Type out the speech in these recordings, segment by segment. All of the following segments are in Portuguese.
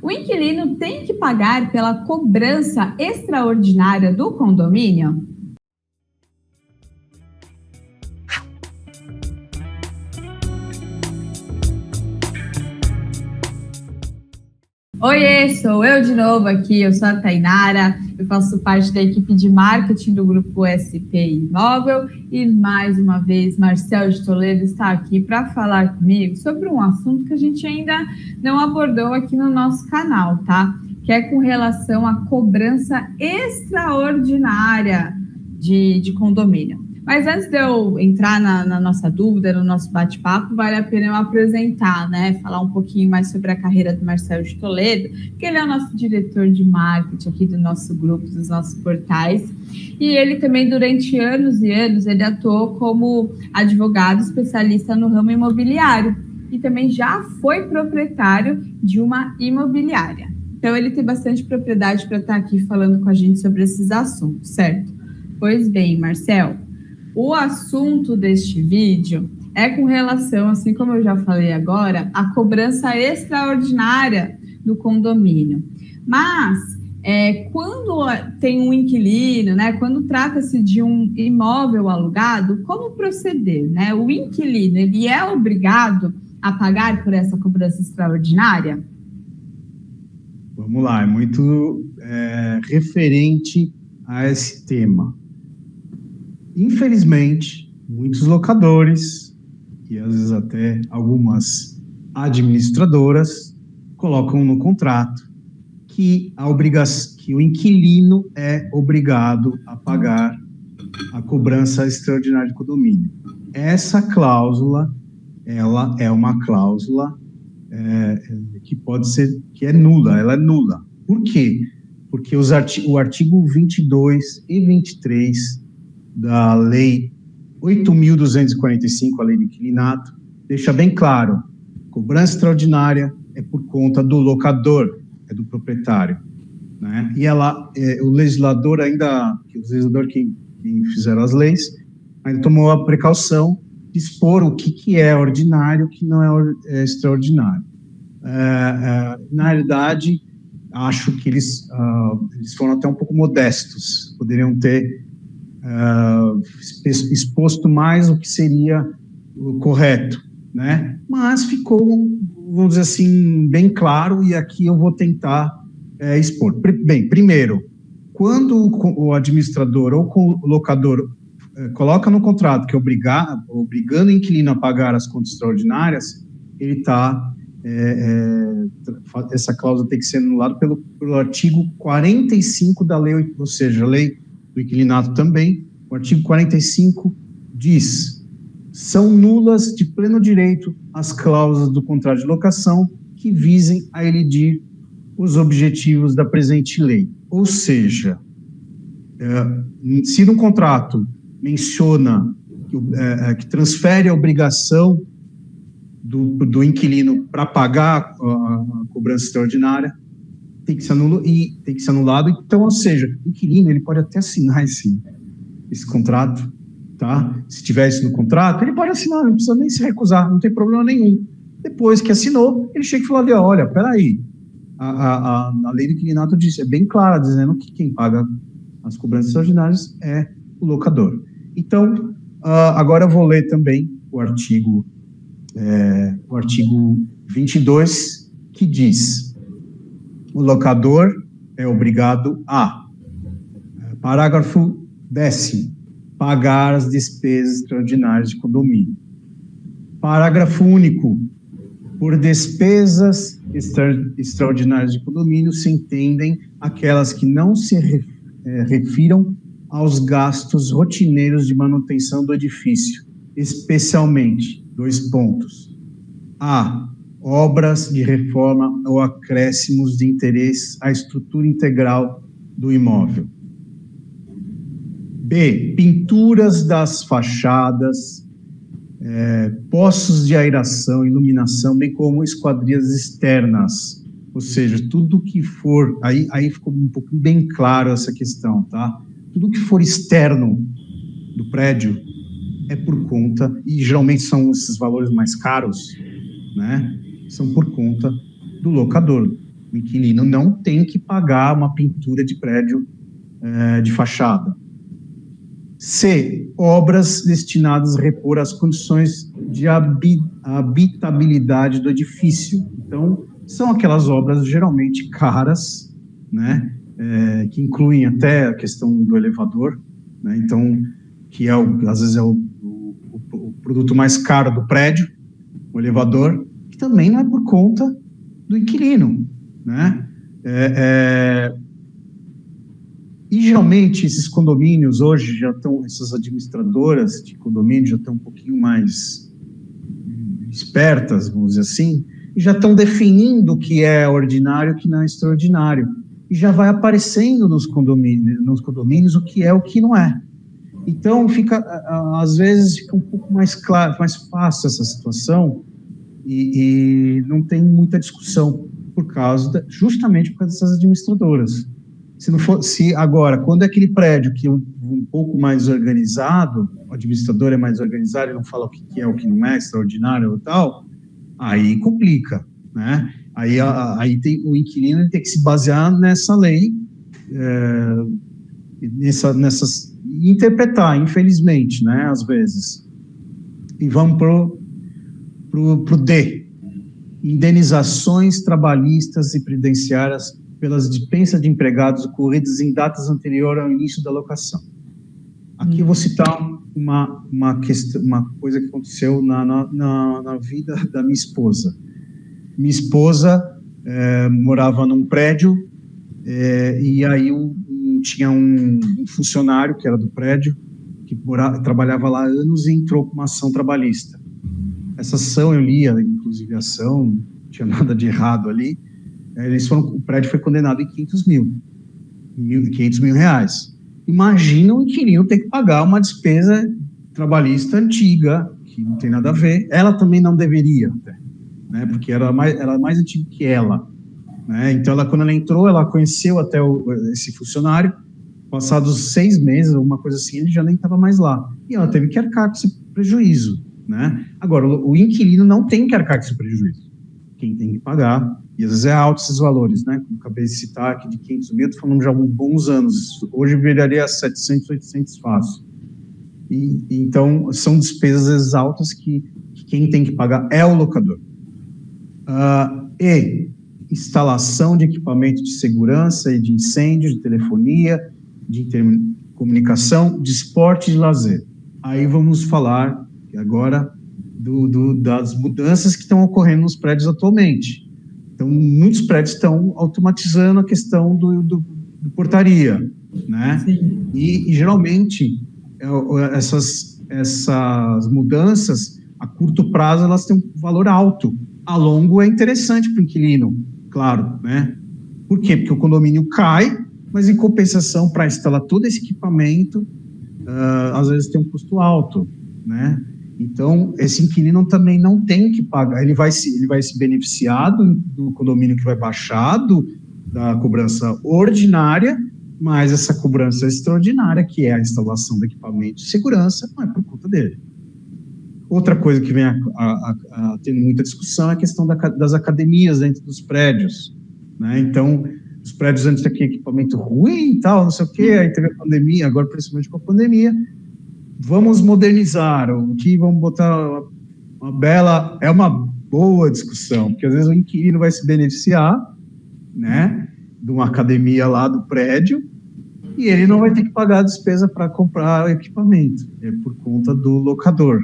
O inquilino tem que pagar pela cobrança extraordinária do condomínio? Oiê, sou eu de novo aqui, eu sou a Tainara, eu faço parte da equipe de marketing do Grupo SP Imóvel e mais uma vez Marcel de Toledo está aqui para falar comigo sobre um assunto que a gente ainda não abordou aqui no nosso canal, tá? Que é com relação à cobrança extraordinária de condomínio. Mas antes de eu entrar na nossa dúvida, no nosso bate-papo, vale a pena eu apresentar, né? Falar um pouquinho mais sobre a carreira do Marcel de Toledo, que ele é o nosso diretor de marketing aqui do nosso grupo, dos nossos portais. E ele também, durante anos e anos, ele atuou como advogado especialista no ramo imobiliário. E também já foi proprietário de uma imobiliária. Então, ele tem bastante propriedade para estar aqui falando com a gente sobre esses assuntos, certo? Pois bem, Marcel, o assunto deste vídeo é com relação, assim como eu já falei agora, à cobrança extraordinária do condomínio. Mas, quando tem um inquilino, né, quando trata-se de um imóvel alugado, como proceder, né? O inquilino, ele é obrigado a pagar por essa cobrança extraordinária? Vamos lá, é muito referente a esse tema. Infelizmente, muitos locadores e às vezes até algumas administradoras colocam no contrato que o inquilino é obrigado a pagar a cobrança extraordinária de condomínio. Essa cláusula, ela é uma cláusula que é nula, ela é nula. Por quê? Porque o artigo 22 e 23 da Lei 8.245, a Lei do Inquilinato, deixa bem claro, cobrança extraordinária é por conta do locador, é do proprietário, né? E o legislador que fizeram as leis, ainda tomou a precaução de expor o que é ordinário, o que não é extraordinário. Na realidade, acho que eles foram até um pouco modestos, poderiam ter exposto mais o que seria o correto, né? Mas ficou, vamos dizer assim, bem claro, e aqui eu vou tentar expor. Bem, primeiro, quando o administrador ou o locador coloca no contrato que é obrigando o inquilino a pagar as contas extraordinárias, ele está essa cláusula tem que ser anulada pelo artigo 45 da lei, ou seja, a lei do inquilinato também. O artigo 45 diz: são nulas de pleno direito as cláusulas do contrato de locação que visem a elidir os objetivos da presente lei. Ou seja, se no contrato menciona que transfere a obrigação do inquilino para pagar a cobrança extraordinária, tem que ser anulado. Então, ou seja, o inquilino ele pode até assinar esse contrato, tá? Se tivesse no contrato, ele pode assinar, não precisa nem se recusar, não tem problema nenhum. Depois que assinou, ele chega e fala ali, olha, peraí, a lei do inquilinato diz, é bem clara, dizendo que quem paga as cobranças extraordinárias é o locador. Então, agora eu vou ler também o artigo 22, que diz: o locador é obrigado a, parágrafo 10º, pagar as despesas extraordinárias de condomínio. Parágrafo único. Por despesas extraordinárias de condomínio se entendem aquelas que não se refiram aos gastos rotineiros de manutenção do edifício, especialmente, a. obras de reforma ou acréscimos de interesse à estrutura integral do imóvel. B. Pinturas das fachadas, poços de aeração, iluminação, bem como esquadrias externas. Ou seja, tudo que for... Aí ficou um pouco bem claro essa questão, tá? Tudo que for externo do prédio é por conta, e geralmente são esses valores mais caros, né? São por conta do locador. O inquilino não tem que pagar uma pintura de prédio de fachada. C, obras destinadas a repor as condições de habitabilidade do edifício. Então, são aquelas obras geralmente caras, né, que incluem até a questão do elevador, né, então, que às vezes é o produto mais caro do prédio, o elevador, que também não é por conta do inquilino, né? E geralmente esses condomínios hoje já estão, essas administradoras de condomínio já estão um pouquinho mais espertas, vamos dizer assim, e já estão definindo o que é ordinário e o que não é extraordinário. E já vai aparecendo nos condomínios o que é o que não é. Então, às vezes fica um pouco mais claro, mais fácil essa situação e não tem muita discussão justamente por causa dessas administradoras. Agora, quando é aquele prédio que é um pouco mais organizado, o administrador é mais organizado e não fala o que é o que não é, extraordinário ou tal, aí complica, né? Aí o inquilino tem que se basear nessa lei, interpretar, infelizmente, né, às vezes. E vamos pro D, indenizações trabalhistas e previdenciárias pelas dispensas de empregados ocorridas em datas anteriores ao início da locação. Aqui eu vou citar uma coisa que aconteceu na vida da minha esposa. Minha esposa morava num prédio e aí tinha um funcionário que era do prédio, que trabalhava lá há anos e entrou com uma ação trabalhista. Essa ação, eu lia, inclusive a ação, não tinha nada de errado ali, o prédio foi condenado em 500 mil reais. Imagina o inquilino ter que pagar uma despesa trabalhista antiga, que não tem nada a ver. Ela também não deveria, né, porque era mais antiga que ela. Né? Então, quando ela entrou, ela conheceu até esse funcionário, passados 6 meses, uma coisa assim, ele já nem estava mais lá. E ela teve que arcar com esse prejuízo. Né? Agora, o inquilino não tem que arcar com esse prejuízo. Quem tem que pagar, e às vezes é alto esses valores, né? Como acabei de citar aqui de 500 mil, estou falando já há bons anos. Hoje viraria 700, 800 fácil. Então, são despesas altas que quem tem que pagar é o locador. E instalação de equipamento de segurança e de incêndio, de telefonia, de intercomunicação, de esporte e de lazer. Aí vamos falar agora das mudanças que estão ocorrendo nos prédios atualmente. Então, muitos prédios estão automatizando a questão do portaria, né? E geralmente, essas mudanças, a curto prazo, elas têm um valor alto. A longo é interessante para o inquilino, claro, né? Por quê? Porque o condomínio cai, mas em compensação, para instalar todo esse equipamento, às vezes tem um custo alto, né? Então, esse inquilino também não tem que pagar, ele vai se beneficiar do condomínio que vai baixar da cobrança ordinária, mas essa cobrança extraordinária, que é a instalação do equipamento de segurança, não é por conta dele. Outra coisa que vem tendo muita discussão é a questão das academias dentro dos prédios, né? Então, os prédios antes daquele equipamento ruim e tal, não sei o quê, aí teve a pandemia, agora principalmente com a pandemia, vamos modernizar, vamos botar é uma boa discussão, porque às vezes o inquilino vai se beneficiar, né, de uma academia lá do prédio, e ele não vai ter que pagar a despesa para comprar equipamento, é por conta do locador.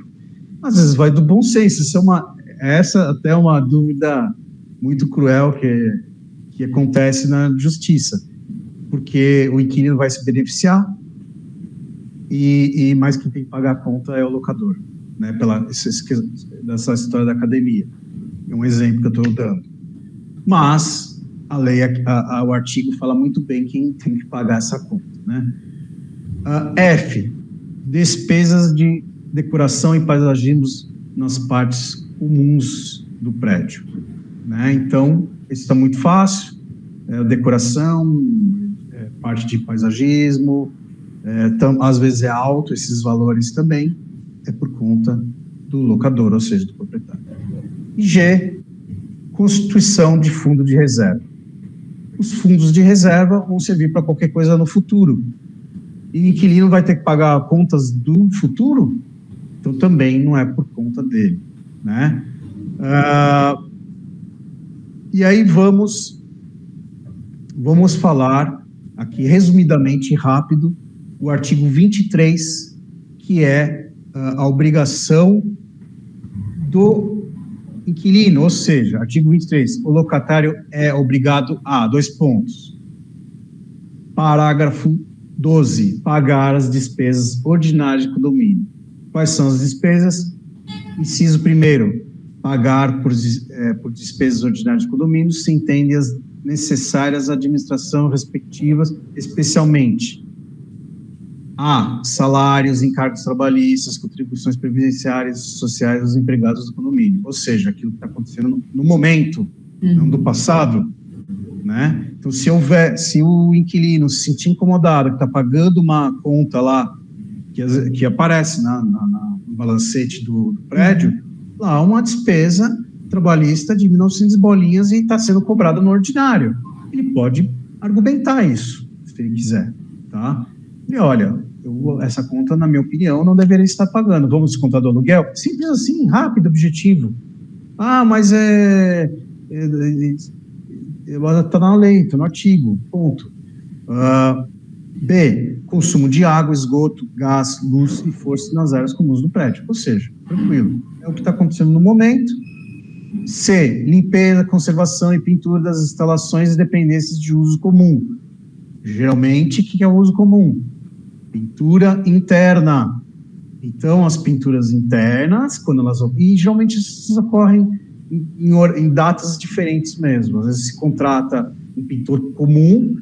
Às vezes vai do bom senso, essa até é uma dúvida muito cruel que acontece na justiça, porque o inquilino vai se beneficiar, e mais quem tem que pagar a conta é o locador, né, dessa história da academia. É um exemplo que eu estou dando. Mas a lei, o artigo fala muito bem quem tem que pagar essa conta, né? F, despesas de decoração e paisagismo nas partes comuns do prédio, né? Então, isso está muito fácil, decoração, parte de paisagismo, às vezes é alto esses valores também, é por conta do locador, ou seja, do proprietário. E G, constituição de fundo de reserva. os fundos de reserva vão servir para qualquer coisa no futuro. E o inquilino vai ter que pagar contas do futuro? Então, também não é por conta dele, né? E aí vamos falar aqui, resumidamente, rápido, o artigo 23, que é a obrigação do inquilino, ou seja, artigo 23, o locatário é obrigado a, 2 pontos. Parágrafo 12, pagar as despesas ordinárias de condomínio. Quais são as despesas? Inciso 1º, pagar por despesas ordinárias de condomínio, se entende as necessárias à administração respectivas, especialmente a salários, encargos trabalhistas, contribuições previdenciárias e sociais dos empregados do condomínio, ou seja, aquilo que está acontecendo no momento, não do passado, né? Então, se o inquilino se sentir incomodado, que está pagando uma conta lá, que aparece no balancete do prédio, lá uma despesa trabalhista de 1.900 bolinhas e está sendo cobrada no ordinário. Ele pode argumentar isso, se ele quiser, tá? E olha, essa conta, na minha opinião, não deveria estar pagando. Vamos descontar do aluguel? Simples assim, rápido, objetivo. Mas está na lei, está no artigo, ponto. B, consumo de água, esgoto, gás, luz e força nas áreas comuns do prédio. Ou seja, tranquilo, é o que está acontecendo no momento. C, limpeza, conservação e pintura das instalações e dependências de uso comum. Geralmente, o que é o uso comum? Pintura interna. Então, as pinturas internas, e geralmente essas ocorrem em datas diferentes mesmo. Às vezes se contrata um pintor comum,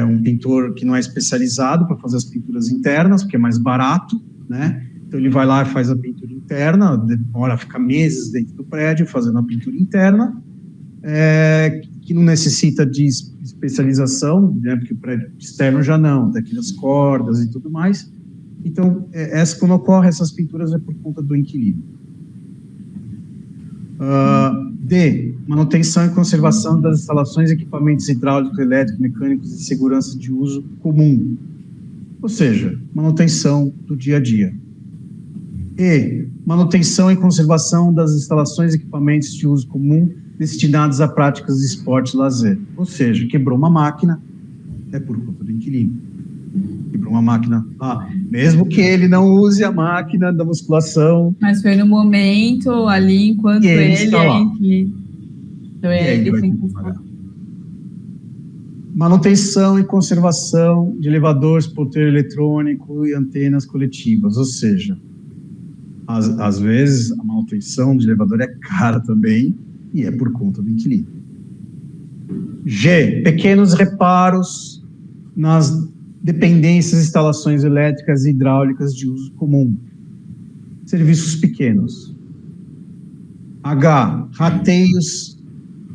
um pintor que não é especializado para fazer as pinturas internas, porque é mais barato, né? Então, ele vai lá e faz a pintura interna, demora, fica meses dentro do prédio fazendo a pintura interna, que não necessita de especialização, né, porque o prédio externo já não, daquelas cordas e tudo mais. Então, quando ocorre essas pinturas é por conta do inquilino. D, manutenção e conservação das instalações, equipamentos hidráulicos, elétricos, mecânicos e segurança de uso comum. Ou seja, manutenção do dia a dia. E, manutenção e conservação das instalações e equipamentos de uso comum destinados a práticas de esporte e lazer. Ou seja, quebrou uma máquina, é por conta do inquilino. Quebrou uma máquina, mesmo que ele não use a máquina da musculação. Mas foi no momento ali, enquanto ele está lá. Inquilino. Então ele tem que pagar. Manutenção e conservação de elevadores, porteiro eletrônico e antenas coletivas. Ou seja, às vezes a manutenção de elevador é cara também, e é por conta do inquilino. G, pequenos reparos nas dependências, instalações elétricas e hidráulicas de uso comum. Serviços pequenos. H, rateios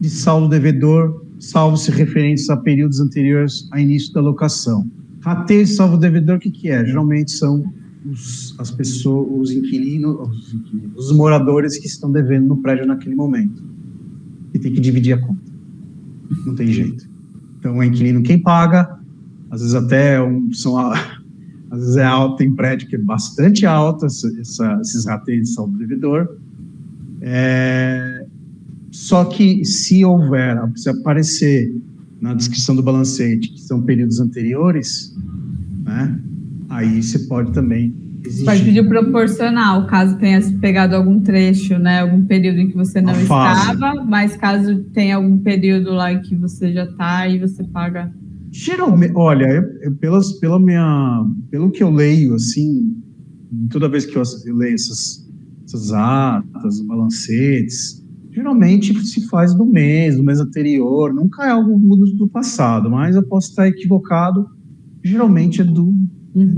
de saldo devedor, salvo se referentes a períodos anteriores ao início da locação. Rateio de saldo devedor, o que é? Geralmente são as pessoas, os inquilinos, os moradores que estão devendo no prédio naquele momento. E tem que dividir a conta. Não tem jeito. Então, o inquilino quem paga, às vezes até às vezes é alto, tem prédio que é bastante alto, esses rateios de saldo devedor. Só que se aparecer na descrição do balancete, que são períodos anteriores, né, aí você pode também exigir. Pode pedir proporcional, caso tenha pegado algum trecho, né, algum período em que você não estava, mas caso tenha algum período lá em que você já está, aí você paga. Geralmente, olha, pelo que eu leio, assim, toda vez que eu leio essas atas, balancetes, geralmente se faz do mês anterior, nunca é algo do passado, mas eu posso estar equivocado, geralmente é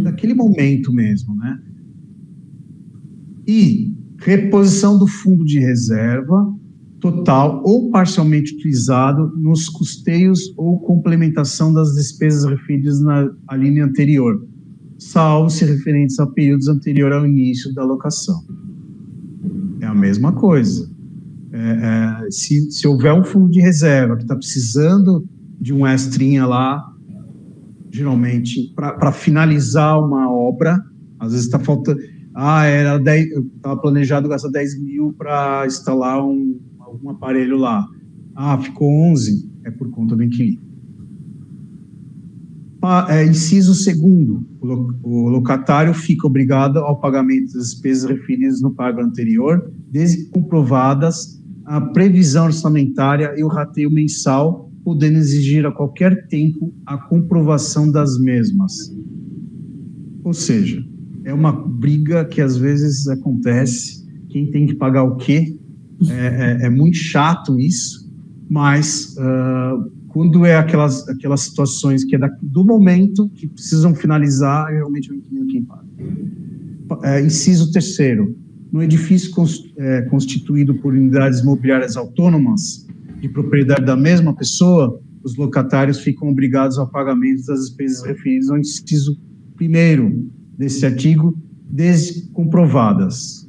daquele momento mesmo, né? E reposição do fundo de reserva total ou parcialmente utilizado nos custeios ou complementação das despesas referidas na linha anterior, salvo se referentes a períodos anteriores ao início da locação. É a mesma coisa. Se houver um fundo de reserva que está precisando de um extrinha lá, geralmente, para finalizar uma obra. Às vezes está faltando, era 10, eu estava planejado gastar 10 mil para instalar algum aparelho lá. Ficou 11, é por conta do inquilino. Inciso segundo, o locatário fica obrigado ao pagamento das despesas referidas no parágrafo anterior, desde que comprovadas a previsão orçamentária e o rateio mensal, podendo exigir a qualquer tempo a comprovação das mesmas. Ou seja, é uma briga que às vezes acontece, quem tem que pagar o quê, é muito chato isso, mas quando é aquelas situações que é do momento que precisam finalizar, realmente é o inquilino quem paga. Inciso terceiro, no edifício constituído por unidades imobiliárias autônomas, de propriedade da mesma pessoa, os locatários ficam obrigados ao pagamento das despesas referidas ao inciso primeiro desse artigo, desde comprovadas.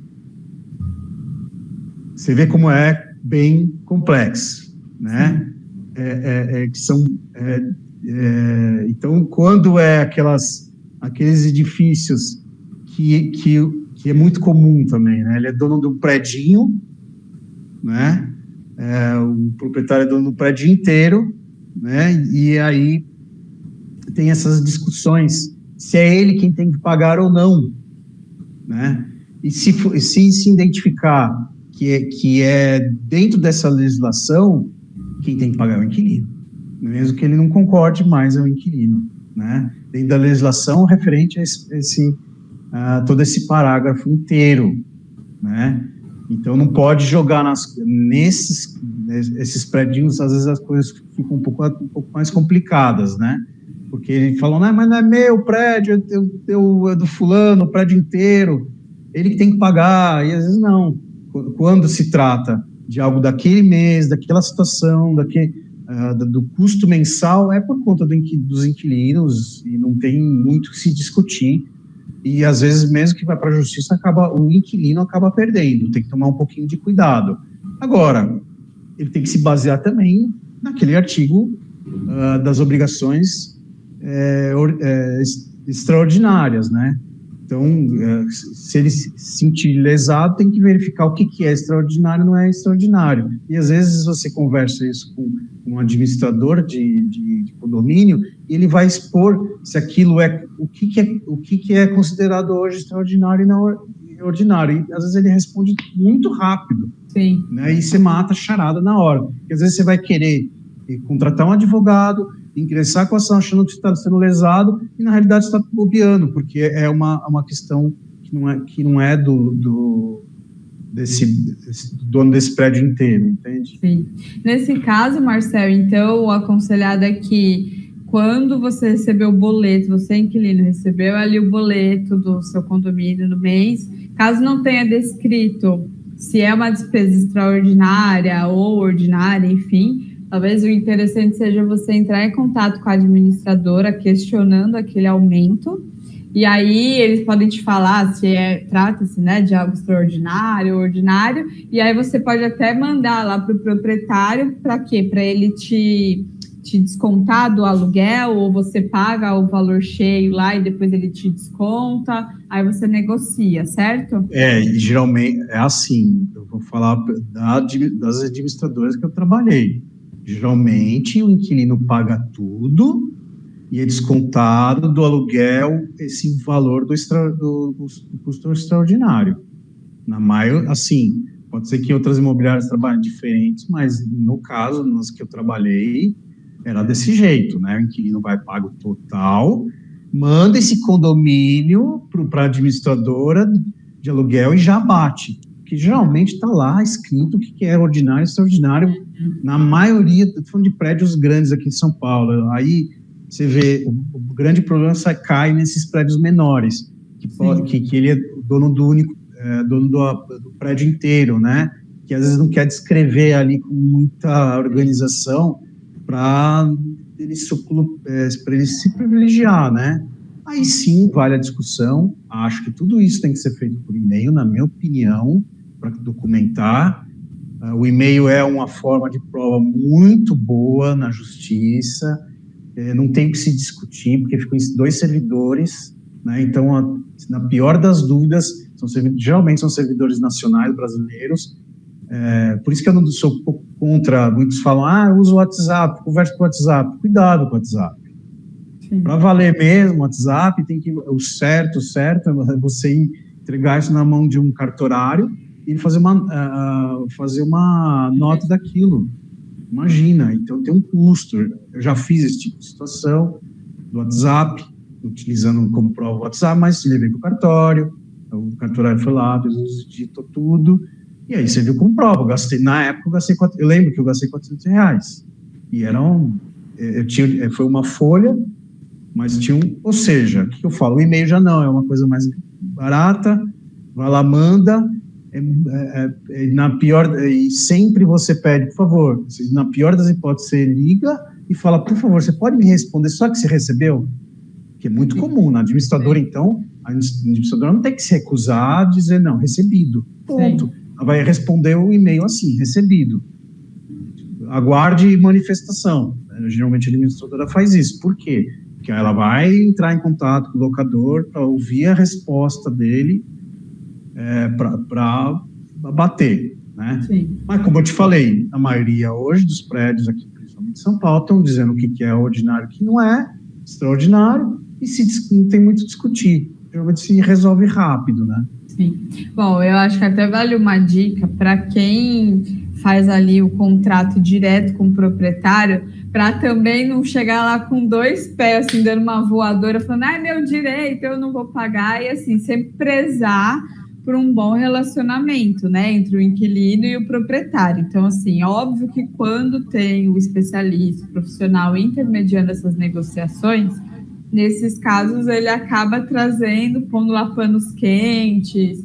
Você vê como é bem complexo, né? Então, quando aqueles edifícios que é muito comum também, né? Ele é dono de um predinho, né? O proprietário é dono do prédio inteiro, né? E aí tem essas discussões se é ele quem tem que pagar ou não, né? E se identificar que é dentro dessa legislação, quem tem que pagar é o inquilino, mesmo que ele não concorde, mais é o inquilino, né? Dentro da legislação referente a todo esse parágrafo inteiro, né? Então não pode jogar esses prédios, às vezes as coisas ficam um pouco mais complicadas, né? Porque ele falou, mas não é meu prédio, é do fulano, o prédio inteiro, ele que tem que pagar, e às vezes não. Quando se trata de algo daquele mês, daquela situação, do custo mensal, é por conta dos inquilinos, e não tem muito que se discutir, e às vezes mesmo que vai para a justiça, o inquilino acaba perdendo, tem que tomar um pouquinho de cuidado. Agora, ele tem que se basear também naquele artigo das obrigações extraordinárias, né? Então, se ele se sentir lesado, tem que verificar o que é extraordinário e não é extraordinário. E às vezes você conversa isso com um administrador de condomínio, e ele vai expor se aquilo o que é considerado hoje extraordinário e não ordinário. E às vezes ele responde muito rápido. Sim. Né? E você mata a charada na hora. Porque às vezes você vai querer contratar um advogado, ingressar com a ação achando que você está sendo lesado, e na realidade você está bobeando, porque é uma questão que não é do dono desse prédio inteiro, entende? Sim. Nesse caso, Marcel, então, o aconselhado é que quando você recebeu o boleto, você, inquilino, recebeu ali o boleto do seu condomínio no mês, caso não tenha descrito se é uma despesa extraordinária ou ordinária, enfim, talvez o interessante seja você entrar em contato com a administradora questionando aquele aumento, e aí eles podem te falar se trata-se, né, de algo extraordinário ou ordinário, e aí você pode até mandar lá para o proprietário, para quê? Para ele te descontar do aluguel, ou você paga o valor cheio lá e depois ele te desconta, aí você negocia, certo? Geralmente é assim, eu vou falar das administradoras que eu trabalhei. Geralmente o inquilino paga tudo e é descontado do aluguel esse valor do custo extraordinário. Na maior, assim, pode ser que outras imobiliárias trabalhem diferentes, mas no caso, nas que eu trabalhei, era desse jeito, né? O inquilino vai pagar o total, manda esse condomínio para a administradora de aluguel e já bate. Que geralmente está lá escrito o que é ordinário e extraordinário, na maioria, estou falando de prédios grandes aqui em São Paulo. Aí você vê, o grande problema cai nesses prédios menores, que ele é dono do prédio inteiro, né? Que às vezes não quer descrever ali com muita organização para ele se privilegiar, né? Aí sim vale a discussão. Acho que tudo isso tem que ser feito por e-mail, na minha opinião, para documentar O e-mail é uma forma de prova muito boa na justiça, não tem o que se discutir, porque ficam em 2 servidores, né? Então, na pior das dúvidas, geralmente são servidores nacionais brasileiros. Por isso que eu não sou um pouco contra, muitos falam, eu uso o WhatsApp, converso com o WhatsApp. Cuidado com o WhatsApp. Para valer mesmo, o WhatsApp tem que, o certo é você entregar isso na mão de um cartorário e fazer uma nota daquilo. Imagina, então tem um custo. Eu já fiz esse tipo de situação do WhatsApp, utilizando como prova o WhatsApp, mas levei para o cartório, o cartorário foi lá, digitou tudo, e aí serviu como prova. Na época, eu lembro que eu gastei R$400. E foi uma folha, mas tinha ou seja, o que eu falo? O e-mail já não, é uma coisa mais barata, vai lá, manda, e sempre você pede, por favor, na pior das hipóteses, você liga e fala, por favor, você pode me responder só que você recebeu? Que é muito comum, na administradora, então, a administradora não tem que se recusar a dizer, não, recebido, ponto. Ela vai responder o e-mail assim, recebido. Aguarde manifestação. Geralmente a administradora faz isso. Por quê? Porque ela vai entrar em contato com o locador para ouvir a resposta dele para bater, né? Sim. Mas como eu te falei, a maioria hoje dos prédios aqui, principalmente em São Paulo, estão dizendo o que é ordinário, o que não é, extraordinário, e não tem muito a discutir. Geralmente se resolve rápido, né? Sim. Bom, eu acho que até vale uma dica para quem faz ali o contrato direto com o proprietário, para também não chegar lá com 2 pés, assim, dando uma voadora, falando, é meu direito, eu não vou pagar, e assim, sempre prezar por um bom relacionamento, né, entre o inquilino e o proprietário. Então, assim, óbvio que quando tem o especialista, o profissional intermediando essas negociações, nesses casos ele acaba trazendo, pondo lá panos quentes,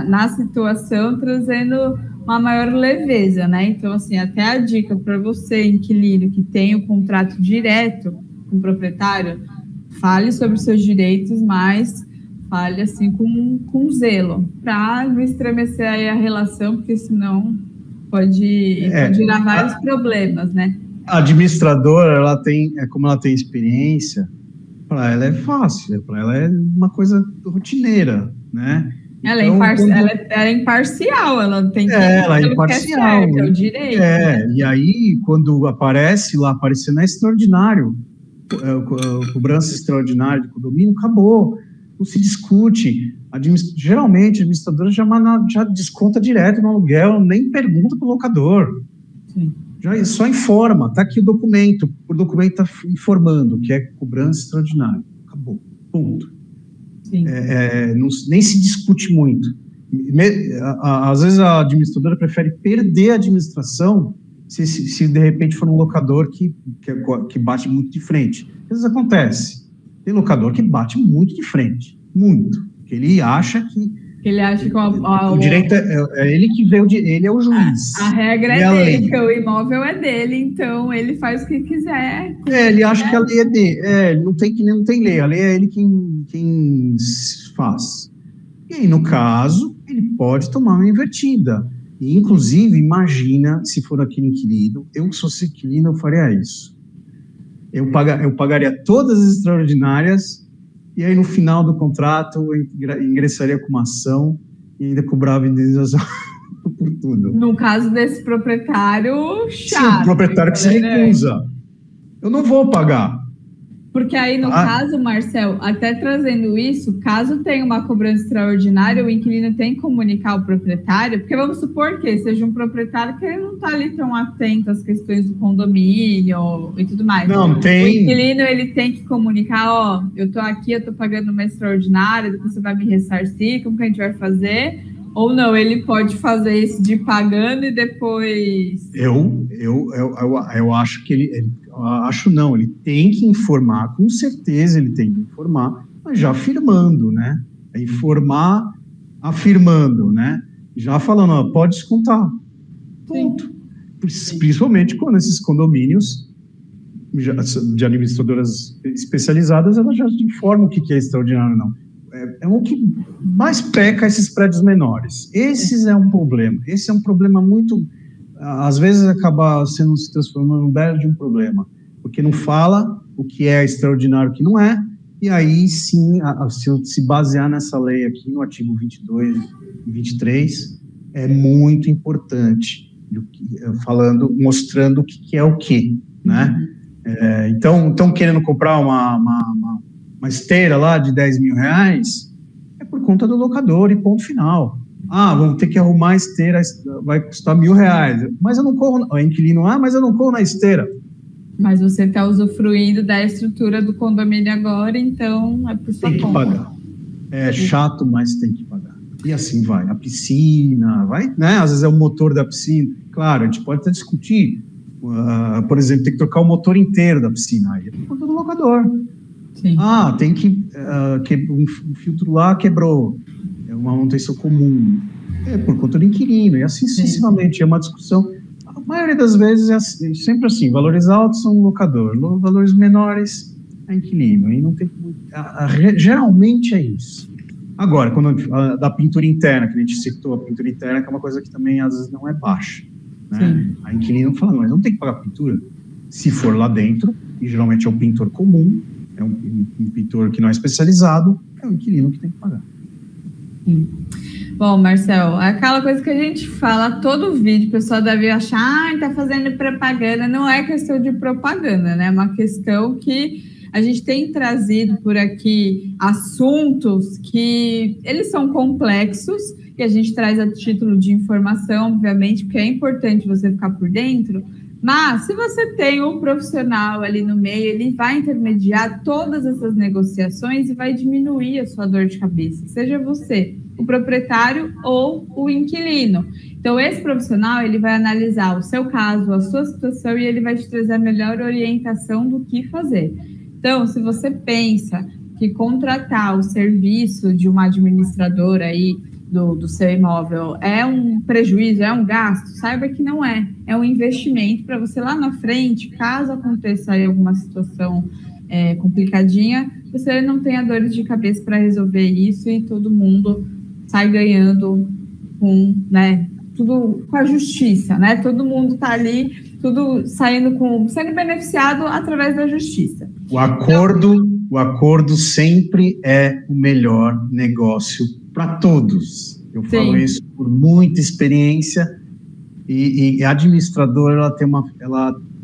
na situação, trazendo uma maior leveza, né? Então, assim, até a dica para você, inquilino, que tem o contrato direto com o proprietário, fale sobre os seus direitos, mas fale assim com zelo, para não estremecer aí a relação, porque senão pode gerar vários problemas, né? A administradora, como ela tem experiência, para ela é fácil, para ela é uma coisa rotineira, né? Ela, então, ela é imparcial, ela tem que... ela é imparcial. Certo, é o direito. Né? E aí, quando aparece na extraordinário, cobrança extraordinária de condomínio, acabou, não se discute. Geralmente, a administradora já desconta direto no aluguel, nem pergunta para o locador. Sim. Já só informa, está aqui o documento está informando que é cobrança extraordinária. Acabou, ponto. Nem se discute muito. Às vezes a administradora prefere perder a administração se de repente for um locador que bate muito de frente. Às vezes acontece. Tem locador que bate muito de frente, muito. Porque ele acha que o direito é ele que vê, ele é o juiz. A regra é dele, porque o imóvel é dele, então ele faz o que quiser. Ele acha que a lei é dele. Não tem lei, a lei é ele quem faz. E aí, no caso, ele pode tomar uma invertida. E, inclusive, imagina se for aquele inquilino, eu que sou inquilino, eu faria isso. Eu pagaria todas as extraordinárias. E aí, no final do contrato, eu ingressaria com uma ação e ainda cobrava indenização por tudo. No caso desse proprietário, chato. Sim, o proprietário que se recusa. Eu não vou pagar. Porque aí, no caso, Marcel, até trazendo isso, caso tenha uma cobrança extraordinária, o inquilino tem que comunicar ao proprietário, porque vamos supor que seja um proprietário que não está ali tão atento às questões do condomínio e tudo mais. Não, tem. O inquilino, ele tem que comunicar, eu estou aqui, eu estou pagando uma extraordinária, depois você vai me ressarcir, como que a gente vai fazer? Ou não, ele pode fazer isso de pagando e depois... Eu acho que ele tem que informar, com certeza ele tem que informar, mas já afirmando, né? Informar, afirmando, né? Já falando, pode descontar. Ponto. Principalmente quando esses condomínios de administradoras especializadas, elas já informam o que é extraordinário ou não. é o que mais peca esses prédios menores. Esse é um problema. Esse é um problema muito, às vezes acaba se transformando num belo de um problema, porque não fala o que é extraordinário e o que não é, e aí sim, se basear nessa lei aqui, no artigo 22 e 23, é muito importante, mostrando o que é o que, né? Então, estão querendo comprar uma esteira lá de 10 mil reais, é por conta do locador e ponto final. Vamos ter que arrumar a esteira, vai custar R$1.000, mas eu não corro, o inquilino, mas eu não corro na esteira. Mas você está usufruindo da estrutura do condomínio agora, então é por sua conta. Tem que pagar. É chato, mas tem que pagar. E assim vai. A piscina, vai, né? Às vezes é o motor da piscina. Claro, a gente pode até discutir, por exemplo, tem que trocar o motor inteiro da piscina. Aí é por conta do locador. Sim. Tem que um filtro lá quebrou. É uma manutenção comum. É por conta do inquilino. E assim sucessivamente. É uma discussão. A maioria das vezes é sempre assim. Valores altos são locador. Valores menores é inquilino. E não tem geralmente é isso. Agora, quando da pintura interna, que a gente citou, a pintura interna, que é uma coisa que também às vezes não é baixa. Né? A inquilino fala, mas não tem que pagar pintura. Se for lá dentro, e geralmente é um pintor comum, é um pintor que não é especializado, é o inquilino que tem que pagar. Sim. Bom, Marcel, aquela coisa que a gente fala todo vídeo, o pessoal deve achar, tá fazendo propaganda. Não é questão de propaganda, né? É uma questão que a gente tem trazido por aqui assuntos que eles são complexos e a gente traz a título de informação, obviamente, porque é importante você ficar por dentro. Mas, se você tem um profissional ali no meio, ele vai intermediar todas essas negociações e vai diminuir a sua dor de cabeça, seja você o proprietário ou o inquilino. Então, esse profissional, ele vai analisar o seu caso, a sua situação, e ele vai te trazer a melhor orientação do que fazer. Então, se você pensa que contratar o serviço de uma administradora aí do seu imóvel é um prejuízo, é um gasto, saiba que não é. É um investimento para você lá na frente, caso aconteça aí alguma situação complicadinha, você não tenha dores de cabeça para resolver isso e todo mundo sai ganhando com, né, tudo com a justiça, né? Todo mundo está ali, tudo sendo beneficiado através da justiça. O acordo sempre é o melhor negócio para todos. Eu falo isso por muita experiência e a administradora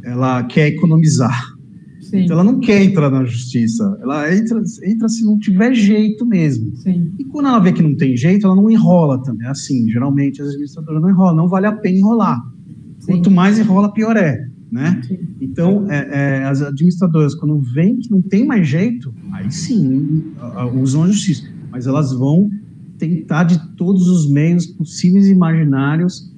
ela quer economizar. Sim. Então ela não quer entrar na justiça, ela entra se não tiver jeito mesmo. Sim. E quando ela vê que não tem jeito, ela não enrola também. Assim, geralmente as administradoras não enrolam, não vale a pena enrolar. Sim. Quanto mais enrola, pior é. Né? Então, as administradoras, quando veem que não tem mais jeito, aí sim usam a justiça, mas elas vão tentar de todos os meios possíveis e imaginários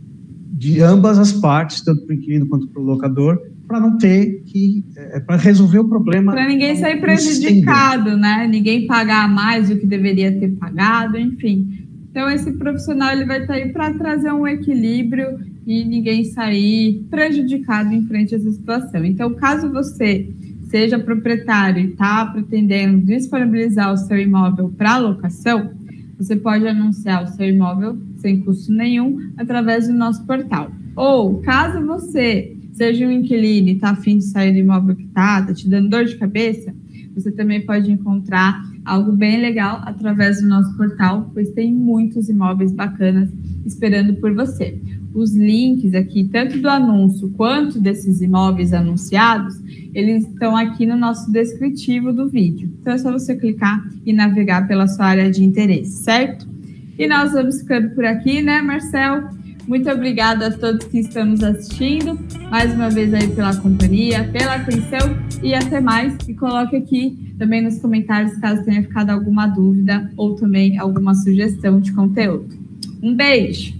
de ambas as partes, tanto para o inquilino quanto para o locador, para não ter que, para resolver o problema. Para ninguém sair prejudicado, né? Ninguém pagar mais do que deveria ter pagado, enfim. Então, esse profissional ele vai estar aí para trazer um equilíbrio e ninguém sair prejudicado em frente a essa situação. Então, caso você seja proprietário e está pretendendo disponibilizar o seu imóvel para locação, você pode anunciar o seu imóvel sem custo nenhum através do nosso portal. Ou, caso você seja um inquilino e está a fim de sair do imóvel que está te dando dor de cabeça, você também pode encontrar algo bem legal através do nosso portal, pois tem muitos imóveis bacanas esperando por você. Os links aqui, tanto do anúncio quanto desses imóveis anunciados, eles estão aqui no nosso descritivo do vídeo. Então é só você clicar e navegar pela sua área de interesse, certo? E nós vamos ficando por aqui, né, Marcel? Muito obrigada a todos que estão nos assistindo, mais uma vez aí pela companhia, pela atenção e até mais. E coloque aqui também nos comentários caso tenha ficado alguma dúvida ou também alguma sugestão de conteúdo. Um beijo!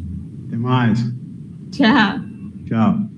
Até mais! Tchau! Tchau!